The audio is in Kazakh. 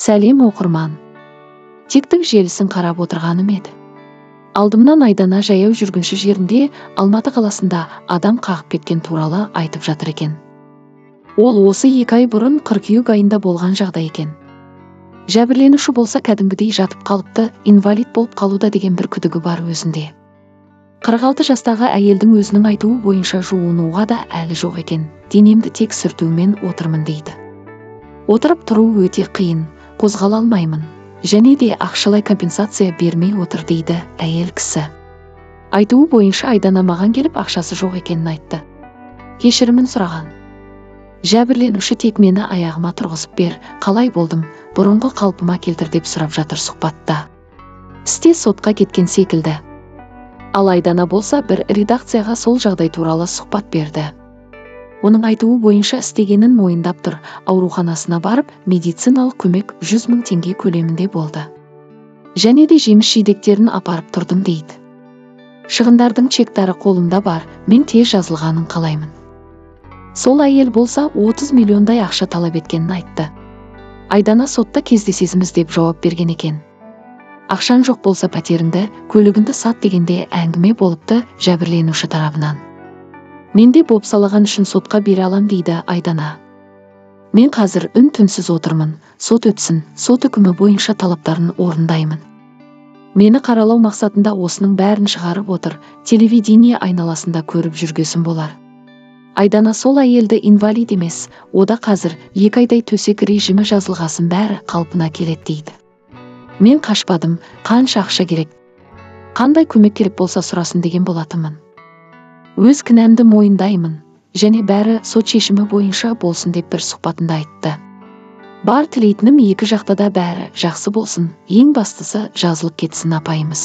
Сәлем оқырман. Тиктік желісін қарап отырғаным еді. Алдымнан Айдана жаяу жүргінші жерінде Алматы қаласында адам қағып кеткен туралы айтып жатыр екен. Ол осы 2 ай бұрын қыркүйек айында болған жағдай екен. Жәбірленуші болса кәдімгідей жатып қалыпты, инвалид болып қалуда деген бір күдігі бар өзінде. 46 жастағы әйелдің өзінің айтуы бойынша жуынуға да әлі жоқ екен. Денемді тек сүртумен отырмын дейді. Отырып тұру өте қиын, қозғала алмаймын. Және де ақшалай компенсация бермей отыр дейді әйел кісі. Айтуы бойынша Айдана маған келіп ақшасы жоқ екенін айтты. Кешірімін сұраған. Жәбірленуші тек мені аяғыма тұрғызып бер, қалай болдым, бұрынғы қалпыма келтір деп сұрап жатыр сұхбатта. Істе сотқа кеткен секілді. Ал Айдана болса бір редакцияға сол жағдай туралы сұхбат берді. Оның айтуы бойынша істегенін мойындап тұр, ауруханасына барып, медициналық көмек 100 000 теңге көлемінде болды. Және де жеміс жидектерін апарып тұрдым дейді. Шығындардың чектары қолымда бар, мен тез жазылғанын қалаймын. Сол әйел болса 30 миллиондай ақша талап еткенін айтты. Айдана сотта кездесеміз деп жауап берген екен. Ақшаң жоқ болса пәтеріңді, көлігіңді сат дегенде әңгіме болыпты жәбірленуші тарабынан. Менде бопсалаған үшін сотқа бере алам дейді Айдана. Мен қазір үн-түнсіз отырмын, сот өтсін, сот үкімі бойынша талаптарын орындаймын. Мені қаралау мақсатында осының бәрін шығарып отыр, телевидение айналасында көріп жүргесін болар. Айдана сол әйелді инвалид емес, ода қазір 2 айдай төсек режимі жазылғасын бәрі қалпына келеді дейді. Мен қашпадым, қанша ақша керек, қандай көмек керек болса сұрасын деген болатынмын. Өз кінәмді мойындаймын, және бәрі сот шешімі бойынша болсын деп бір сұхбатында айтты. Бар тілейтінім екі жақта да бәрі жақсы болсын, ең бастысы жазылып кетсін апайымыз.